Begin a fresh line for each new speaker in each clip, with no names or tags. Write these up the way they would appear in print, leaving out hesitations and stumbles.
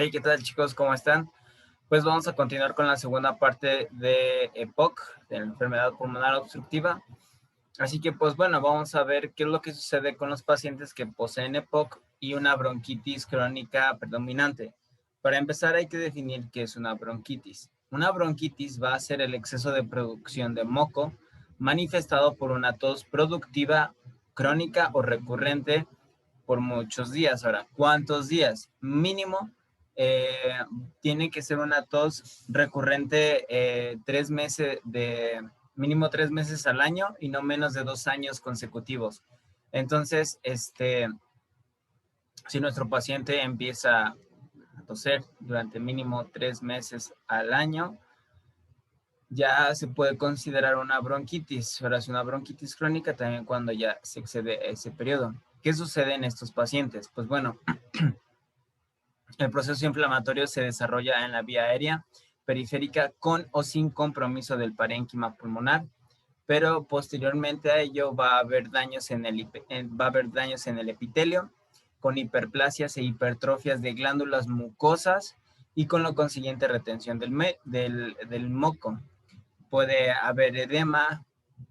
Hey, ¿qué tal, chicos? ¿Cómo están? Pues vamos a continuar con la segunda parte de EPOC, de la enfermedad pulmonar obstructiva. Así que, pues bueno, vamos a ver qué es lo que sucede con los pacientes que poseen EPOC y una bronquitis crónica predominante. Para empezar, hay que definir qué es una bronquitis. Una bronquitis va a ser el exceso de producción de moco manifestado por una tos productiva, crónica o recurrente por muchos días. Ahora, ¿cuántos días? Mínimo, eh, tiene que ser una tos recurrente 3 meses mínimo 3 meses al año y no menos de 2 años consecutivos. Entonces, si nuestro paciente empieza a toser durante mínimo 3 meses al año, ya se puede considerar una bronquitis. Ahora es una bronquitis crónica también cuando ya se excede ese periodo. ¿Qué sucede en estos pacientes? Pues bueno, el proceso inflamatorio se desarrolla en la vía aérea periférica con o sin compromiso del parénquima pulmonar, pero posteriormente a ello va a haber daños en el epitelio, con hiperplasias e hipertrofias de glándulas mucosas y con la consiguiente retención del moco. Puede haber edema,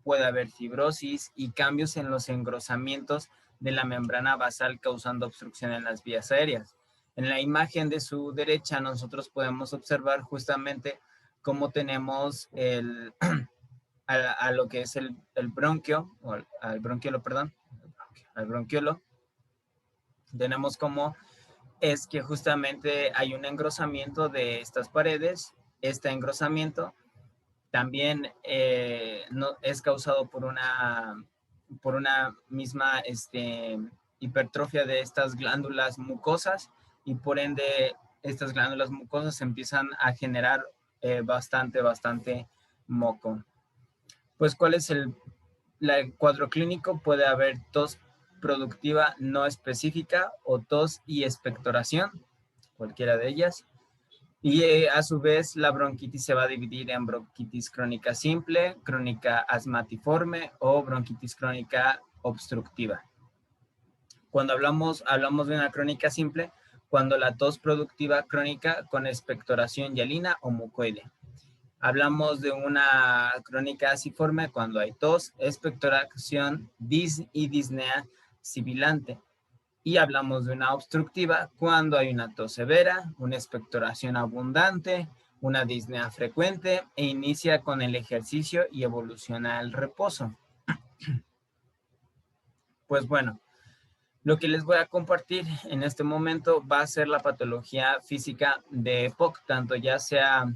puede haber fibrosis y cambios en los engrosamientos de la membrana basal causando obstrucción en las vías aéreas. En la imagen de su derecha nosotros podemos observar justamente cómo tenemos a lo que es el bronquio, o al bronquiolo, perdón, al bronquiolo. Tenemos como es que justamente hay un engrosamiento de estas paredes. Este engrosamiento también no, es causado por una misma hipertrofia de estas glándulas mucosas y por ende estas glándulas mucosas empiezan a generar bastante moco. Pues, ¿cuál es el cuadro clínico? Puede haber tos productiva no específica o tos y expectoración, cualquiera de ellas. Y a su vez la bronquitis se va a dividir en bronquitis crónica simple, crónica asmatiforme o bronquitis crónica obstructiva. Cuando hablamos de una crónica simple, cuando la tos productiva crónica con expectoración hialina o mucoide. Hablamos de una crónica asiforme cuando hay tos, expectoración y disnea sibilante. Y hablamos de una obstructiva cuando hay una tos severa, una expectoración abundante, una disnea frecuente e inicia con el ejercicio y evoluciona al reposo. Pues bueno, lo que les voy a compartir en este momento va a ser la patología física de EPOC, tanto ya sea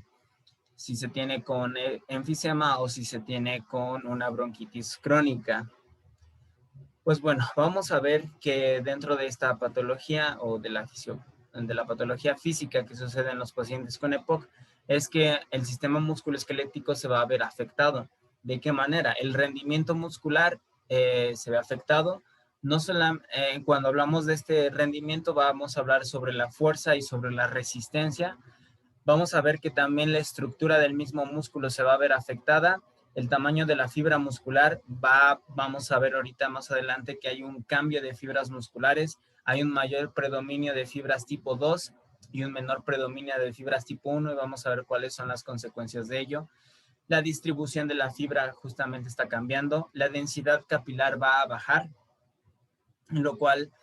si se tiene con enfisema o si se tiene con una bronquitis crónica. Pues bueno, vamos a ver que dentro de esta patología o de la patología física que sucede en los pacientes con EPOC es que el sistema musculoesquelético se va a ver afectado. ¿De qué manera? El rendimiento muscular se ve afectado. No solo cuando hablamos de este rendimiento vamos a hablar sobre la fuerza y sobre la resistencia. Vamos a ver que también la estructura del mismo músculo se va a ver afectada. El tamaño de la fibra muscular vamos a ver ahorita más adelante que hay un cambio de fibras musculares, hay un mayor predominio de fibras tipo 2 y un menor predominio de fibras tipo 1 y vamos a ver cuáles son las consecuencias de ello. La distribución de la fibra justamente está cambiando, la densidad capilar va a bajar, lo cual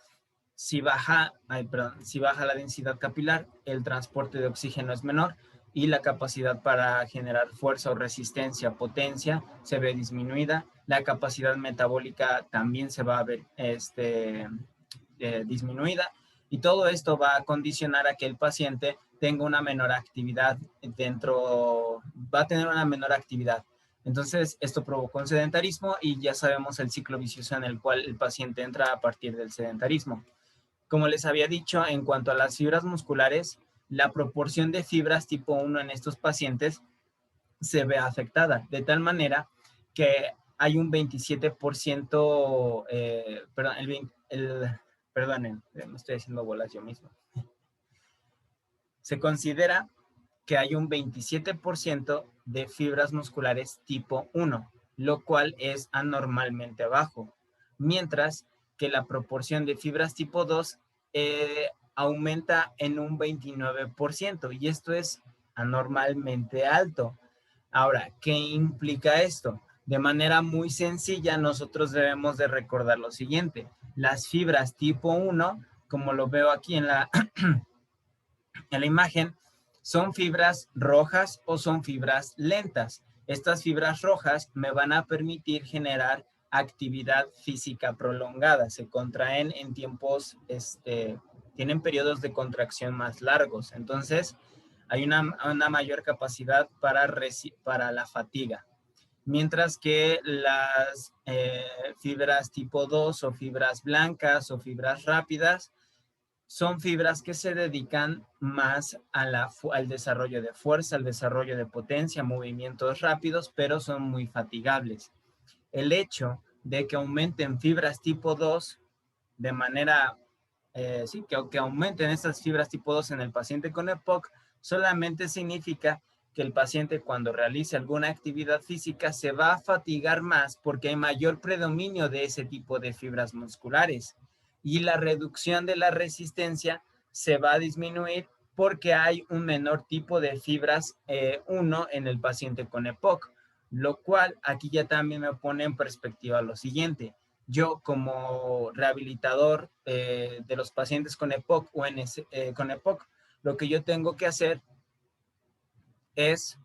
si baja la densidad capilar, el transporte de oxígeno es menor y la capacidad para generar fuerza o resistencia, potencia, se ve disminuida. La capacidad metabólica también se va a ver disminuida. Y todo esto va a condicionar a que el paciente tenga una menor actividad va a tener una menor actividad. Entonces, esto provoca un sedentarismo y ya sabemos el ciclo vicioso en el cual el paciente entra a partir del sedentarismo. Como les había dicho, en cuanto a las fibras musculares, la proporción de fibras tipo 1 en estos pacientes se ve afectada, de tal manera que hay un 27%, perdonen, me estoy haciendo bolas yo mismo. Se considera que hay un 27% de fibras musculares tipo 1, lo cual es anormalmente bajo, mientras que la proporción de fibras tipo 2 aumenta en un 29%, y esto es anormalmente alto. Ahora, ¿qué implica esto? De manera muy sencilla, nosotros debemos de recordar lo siguiente. Las fibras tipo 1, como lo veo aquí en la imagen, son fibras rojas o son fibras lentas. Estas fibras rojas me van a permitir generar actividad física prolongada. Se contraen en tiempos, tienen periodos de contracción más largos. Entonces, hay una mayor capacidad para la fatiga. Mientras que las fibras tipo 2 o fibras blancas o fibras rápidas son fibras que se dedican más al desarrollo de fuerza, al desarrollo de potencia, movimientos rápidos, pero son muy fatigables. El hecho de que aumenten fibras tipo 2 de manera, sí, que aumenten estas fibras tipo 2 en el paciente con EPOC, solamente significa que el paciente cuando realice alguna actividad física se va a fatigar más porque hay mayor predominio de ese tipo de fibras musculares, y la reducción de la resistencia se va a disminuir porque hay un menor tipo de fibras 1 en el paciente con EPOC, lo cual aquí ya también me pone en perspectiva lo siguiente. Yo como rehabilitador de los pacientes con EPOC con EPOC, lo que yo tengo que hacer es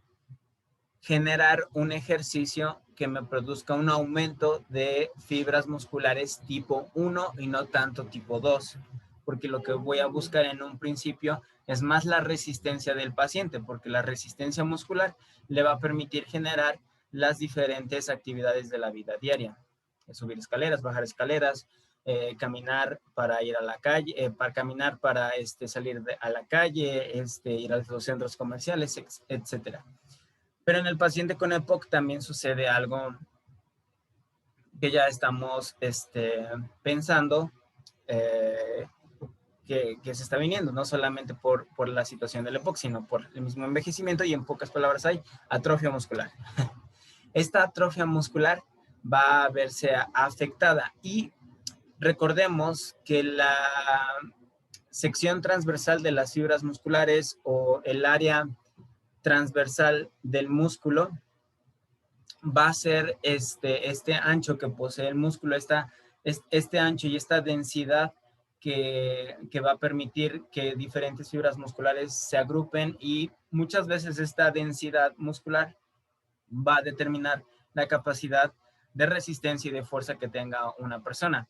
generar un ejercicio que me produzca un aumento de fibras musculares tipo 1 y no tanto tipo 2, porque lo que voy a buscar en un principio es más la resistencia del paciente, porque la resistencia muscular le va a permitir generar las diferentes actividades de la vida diaria. Subir escaleras, bajar escaleras, caminar para ir a la calle, para caminar para salir a la calle, ir a los centros comerciales, etcétera. Pero en el paciente con EPOC también sucede algo que ya estamos pensando que se está viniendo, no solamente por la situación del EPOC, sino por el mismo envejecimiento, y en pocas palabras hay atrofia muscular. Esta atrofia muscular va a verse afectada, y recordemos que la sección transversal de las fibras musculares o el área transversal del músculo va a ser este ancho que posee el músculo, este ancho y esta densidad que va a permitir que diferentes fibras musculares se agrupen, y muchas veces esta densidad muscular va a determinar la capacidad de resistencia y de fuerza que tenga una persona.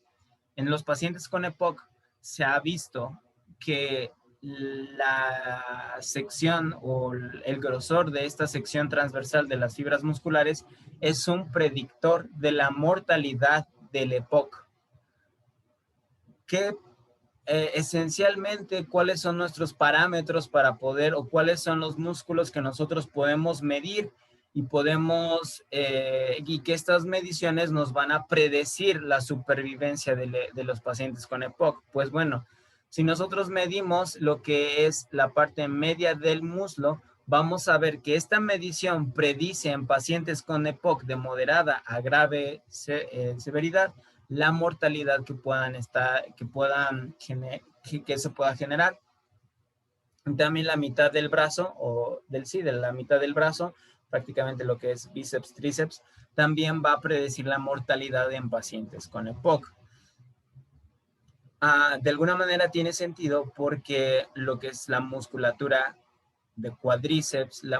En los pacientes con EPOC se ha visto que la sección o el grosor de esta sección transversal de las fibras musculares es un predictor de la mortalidad del EPOC. Que esencialmente, ¿cuáles son nuestros parámetros para poder, o cuáles son los músculos que nosotros podemos medir y que estas mediciones nos van a predecir la supervivencia de los pacientes con EPOC? Pues bueno, si nosotros medimos lo que es la parte media del muslo, vamos a ver que esta medición predice en pacientes con EPOC de moderada a grave severidad la mortalidad que se pueda generar. También la mitad del brazo, de la mitad del brazo, prácticamente lo que es bíceps, tríceps, también va a predecir la mortalidad en pacientes con EPOC. De alguna manera tiene sentido porque lo que es la musculatura de cuádriceps, la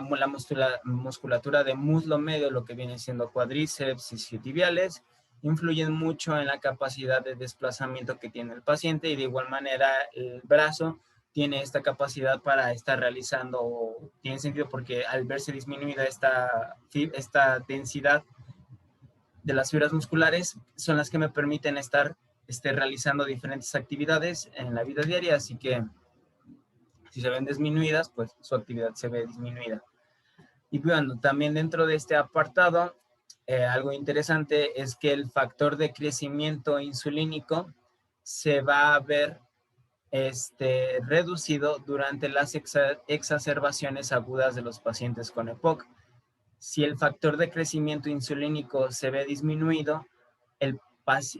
musculatura de muslo medio, lo que viene siendo cuádriceps y isquiotibiales, influyen mucho en la capacidad de desplazamiento que tiene el paciente, y de igual manera el brazo tiene esta capacidad para estar realizando, tiene sentido porque al verse disminuida esta densidad de las fibras musculares, son las que me permiten estar realizando diferentes actividades en la vida diaria, así que si se ven disminuidas, pues su actividad se ve disminuida. Y bueno, también dentro de este apartado, algo interesante es que el factor de crecimiento insulínico se va a ver reducido durante las exacerbaciones agudas de los pacientes con EPOC. Si el factor de crecimiento insulínico se ve disminuido,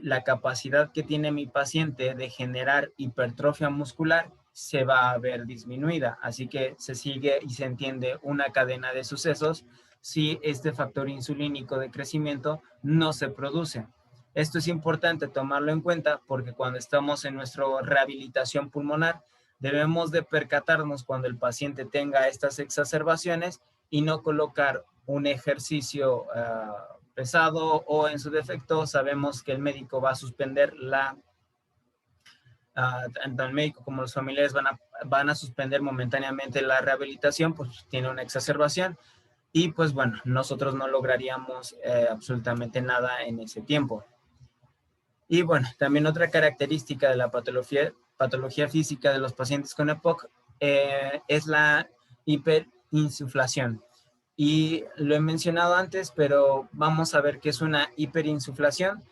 la capacidad que tiene mi paciente de generar hipertrofia muscular se va a ver disminuida. Así que se sigue y se entiende una cadena de sucesos si este factor insulínico de crecimiento no se produce. Esto es importante tomarlo en cuenta porque cuando estamos en nuestra rehabilitación pulmonar, debemos de percatarnos cuando el paciente tenga estas exacerbaciones y no colocar un ejercicio pesado, o en su defecto sabemos que el médico va a suspender tanto el médico como los familiares van a suspender momentáneamente la rehabilitación, pues tiene una exacerbación y pues bueno, nosotros no lograríamos absolutamente nada en ese tiempo. Y bueno, también otra característica de la patología física de los pacientes con EPOC es la hiperinsuflación. Y lo he mencionado antes, pero vamos a ver qué es una hiperinsuflación.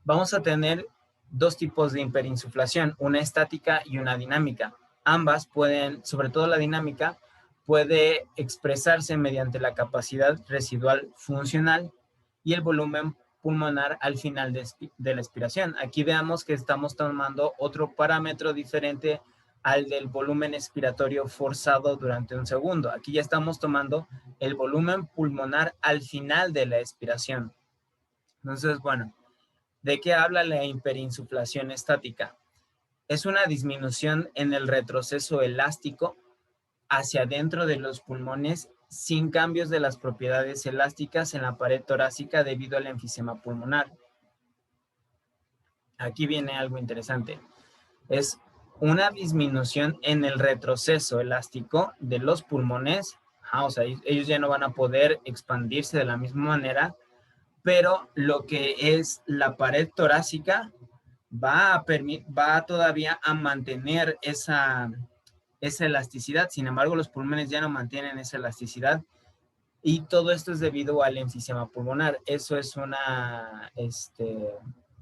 Vamos a tener dos tipos de hiperinsuflación, una estática y una dinámica. Ambas pueden, sobre todo la dinámica, puede expresarse mediante la capacidad residual funcional y el volumen pulmonar al final de la expiración. Aquí veamos que estamos tomando otro parámetro diferente al del volumen expiratorio forzado durante un segundo. Aquí ya estamos tomando el volumen pulmonar al final de la expiración. Entonces, bueno, ¿de qué habla la hiperinsuflación estática? Es una disminución en el retroceso elástico hacia adentro de los pulmones sin cambios de las propiedades elásticas en la pared torácica debido al enfisema pulmonar. Aquí viene algo interesante. Es una disminución en el retroceso elástico de los pulmones. O sea, ellos ya no van a poder expandirse de la misma manera, pero lo que es la pared torácica va todavía a mantener esa elasticidad. Sin embargo, los pulmones ya no mantienen esa elasticidad y todo esto es debido al enfisema pulmonar. Eso es una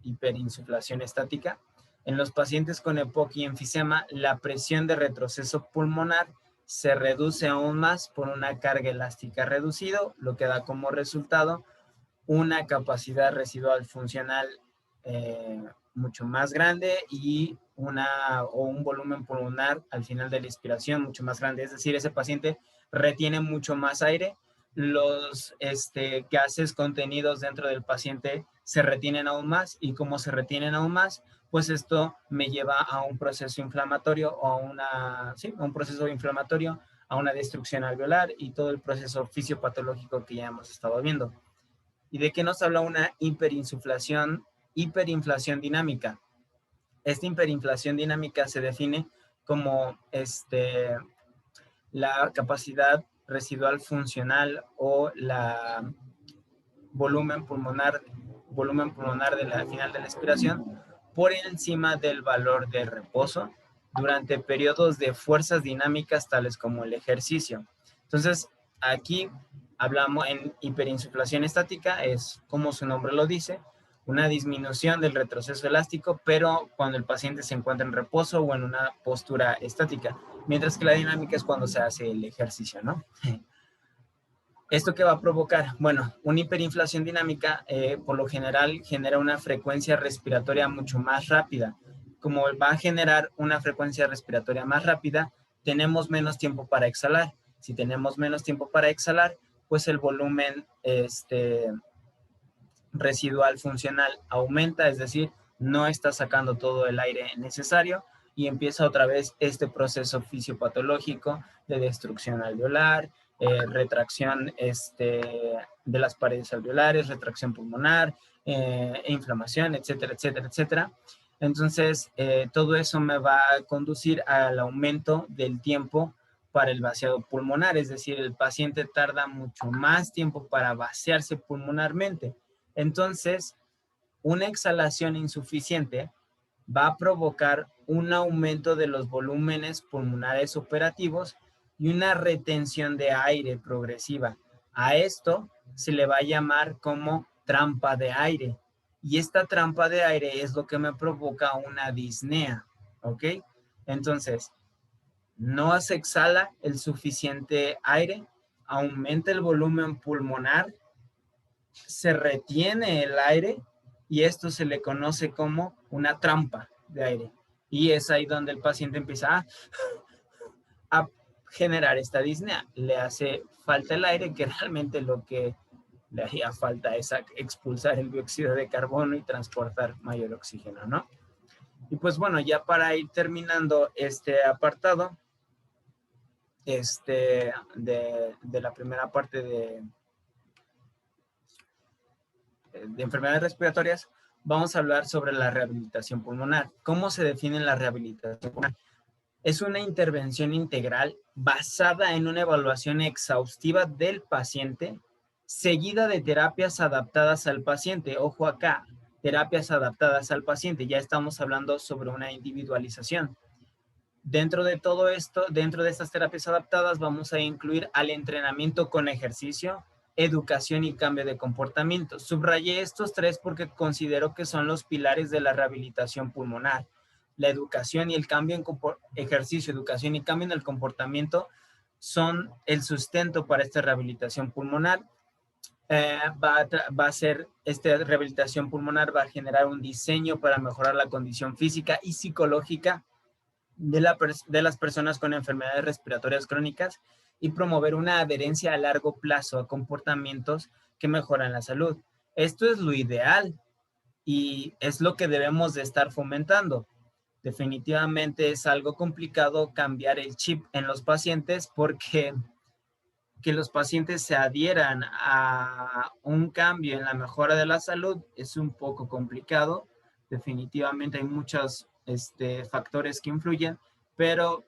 hiperinsuflación estática. En los pacientes con EPOC y enfisema, la presión de retroceso pulmonar se reduce aún más por una carga elástica reducido, lo que da como resultado una capacidad residual funcional mucho más grande y un volumen pulmonar al final de la inspiración mucho más grande. Es decir, ese paciente retiene mucho más aire, los gases contenidos dentro del paciente se retienen aún más, y como se retienen aún más, pues esto me lleva a un proceso inflamatorio o a un proceso inflamatorio, a una destrucción alveolar y todo el proceso fisiopatológico que ya hemos estado viendo. ¿Y de qué nos habla una hiperinflación dinámica? Esta hiperinflación dinámica se define como la capacidad residual funcional o la volumen pulmonar de la final de la expiración por encima del valor de reposo durante periodos de fuerzas dinámicas tales como el ejercicio. Entonces, aquí hablamos en hiperinsuflación estática, es como su nombre lo dice, una disminución del retroceso elástico, pero cuando el paciente se encuentra en reposo o en una postura estática, mientras que la dinámica es cuando se hace el ejercicio, ¿no? ¿Esto qué va a provocar? Bueno, una hiperinflación dinámica por lo general genera una frecuencia respiratoria mucho más rápida. Como va a generar una frecuencia respiratoria más rápida, tenemos menos tiempo para exhalar. Si tenemos menos tiempo para exhalar, pues el volumen residual funcional aumenta, es decir, no está sacando todo el aire necesario y empieza otra vez este proceso fisiopatológico de destrucción alveolar, retracción de las paredes alveolares, retracción pulmonar, inflamación, etcétera, etcétera, etcétera. Entonces, todo eso me va a conducir al aumento del tiempo para el vaciado pulmonar, es decir, el paciente tarda mucho más tiempo para vaciarse pulmonarmente. Entonces, una exhalación insuficiente va a provocar un aumento de los volúmenes pulmonares operativos y una retención de aire progresiva. A esto se le va a llamar como trampa de aire. Y esta trampa de aire es lo que me provoca una disnea, ¿ok? Entonces, no se exhala el suficiente aire, aumenta el volumen pulmonar, se retiene el aire y esto se le conoce como una trampa de aire. Y es ahí donde el paciente empieza a generar esta disnea. Le hace falta el aire, que realmente lo que le haría falta es expulsar el dióxido de carbono y transportar mayor oxígeno, ¿no? Y pues bueno, ya para ir terminando este apartado, de la primera parte de enfermedades respiratorias, vamos a hablar sobre la rehabilitación pulmonar. ¿Cómo se define la rehabilitación pulmonar? Es una intervención integral basada en una evaluación exhaustiva del paciente, seguida de terapias adaptadas al paciente. Ojo acá, terapias adaptadas al paciente. Ya estamos hablando sobre una individualización. Dentro de todo esto, dentro de estas terapias adaptadas, vamos a incluir al entrenamiento con ejercicio, educación y cambio de comportamiento. Subrayé estos tres porque considero que son los pilares de la rehabilitación pulmonar. La educación y el cambio en ejercicio, educación y cambio en el comportamiento son el sustento para esta rehabilitación pulmonar. Va a ser, esta rehabilitación pulmonar va a generar un diseño para mejorar la condición física y psicológica de las personas con enfermedades respiratorias crónicas y promover una adherencia a largo plazo a comportamientos que mejoran la salud. Esto es lo ideal y es lo que debemos de estar fomentando. Definitivamente es algo complicado cambiar el chip en los pacientes porque que los pacientes se adhieran a un cambio en la mejora de la salud es un poco complicado. Definitivamente hay muchos factores que influyen, pero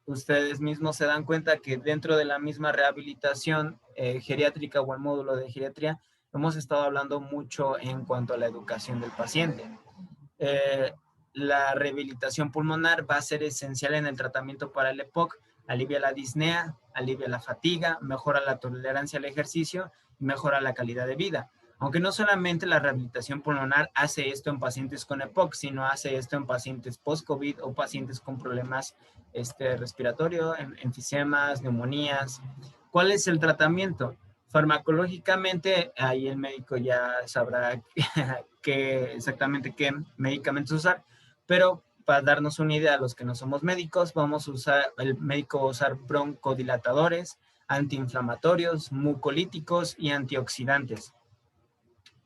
ustedes mismos se dan cuenta que dentro de la misma rehabilitación geriátrica o el módulo de geriatría, hemos estado hablando mucho en cuanto a la educación del paciente. La rehabilitación pulmonar va a ser esencial en el tratamiento para el EPOC, alivia la disnea, alivia la fatiga, mejora la tolerancia al ejercicio y mejora la calidad de vida. Aunque no solamente la rehabilitación pulmonar hace esto en pacientes con EPOC, sino hace esto en pacientes post-COVID o pacientes con problemas respiratorios, enfisemas, neumonías. ¿Cuál es el tratamiento? Farmacológicamente, ahí el médico ya sabrá exactamente qué medicamentos usar, pero para darnos una idea a los que no somos médicos, el médico va a usar broncodilatadores, antiinflamatorios, mucolíticos y antioxidantes.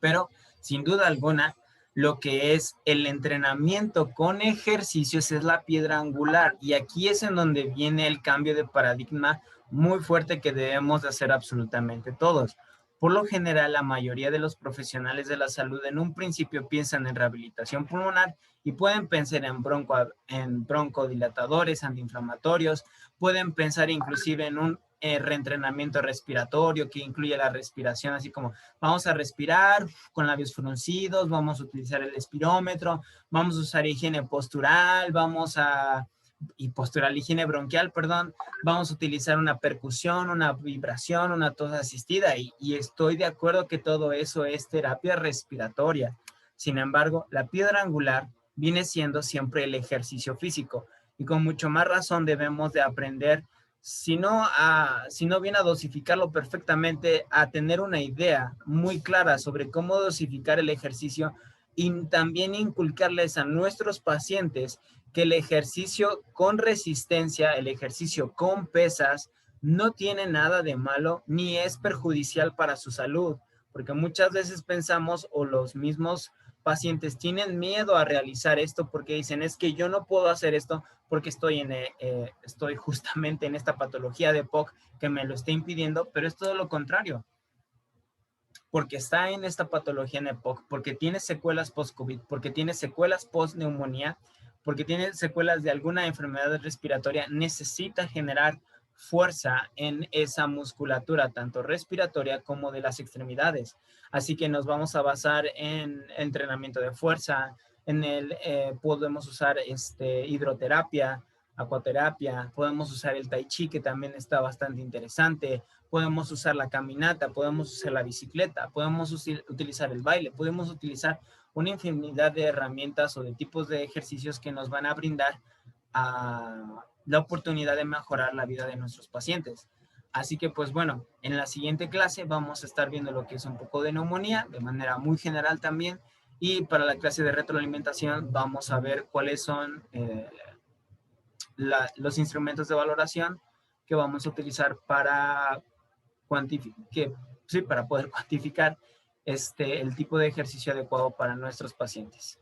Pero sin duda alguna, lo que es el entrenamiento con ejercicios es la piedra angular y aquí es en donde viene el cambio de paradigma muy fuerte que debemos de hacer absolutamente todos. Por lo general, la mayoría de los profesionales de la salud en un principio piensan en rehabilitación pulmonar y pueden pensar en broncodilatadores, antiinflamatorios, pueden pensar inclusive en un reentrenamiento respiratorio que incluye la respiración, así como vamos a respirar con labios fruncidos, vamos a utilizar el espirómetro, vamos a usar higiene postural, higiene bronquial, perdón, vamos a utilizar una percusión, una vibración, una tos asistida y estoy de acuerdo que todo eso es terapia respiratoria. Sin embargo, la piedra angular viene siendo siempre el ejercicio físico y con mucho más razón debemos de aprender, si no viene a dosificarlo perfectamente, a tener una idea muy clara sobre cómo dosificar el ejercicio y también inculcarles a nuestros pacientes que el ejercicio con resistencia, el ejercicio con pesas, no tiene nada de malo ni es perjudicial para su salud, porque muchas veces pensamos o los mismos pacientes tienen miedo a realizar esto porque dicen, es que yo no puedo hacer esto porque estoy justamente en esta patología de POC que me lo está impidiendo, pero es todo lo contrario. Porque está en esta patología en EPOC, porque tiene secuelas post-COVID, porque tiene secuelas post-neumonía, porque tiene secuelas de alguna enfermedad respiratoria, necesita generar fuerza en esa musculatura, tanto respiratoria como de las extremidades. Así que nos vamos a basar en entrenamiento de fuerza, podemos usar hidroterapia, acuaterapia, podemos usar el tai chi, que también está bastante interesante, podemos usar la caminata, podemos usar la bicicleta, podemos utilizar el baile, podemos utilizar una infinidad de herramientas o de tipos de ejercicios que nos van a brindar la oportunidad de mejorar la vida de nuestros pacientes. Así que pues bueno, en la siguiente clase vamos a estar viendo lo que es un poco de neumonía, de manera muy general también, Y para la clase de retroalimentación vamos a ver cuáles son los instrumentos de valoración que vamos a utilizar para, para poder cuantificar el tipo de ejercicio adecuado para nuestros pacientes.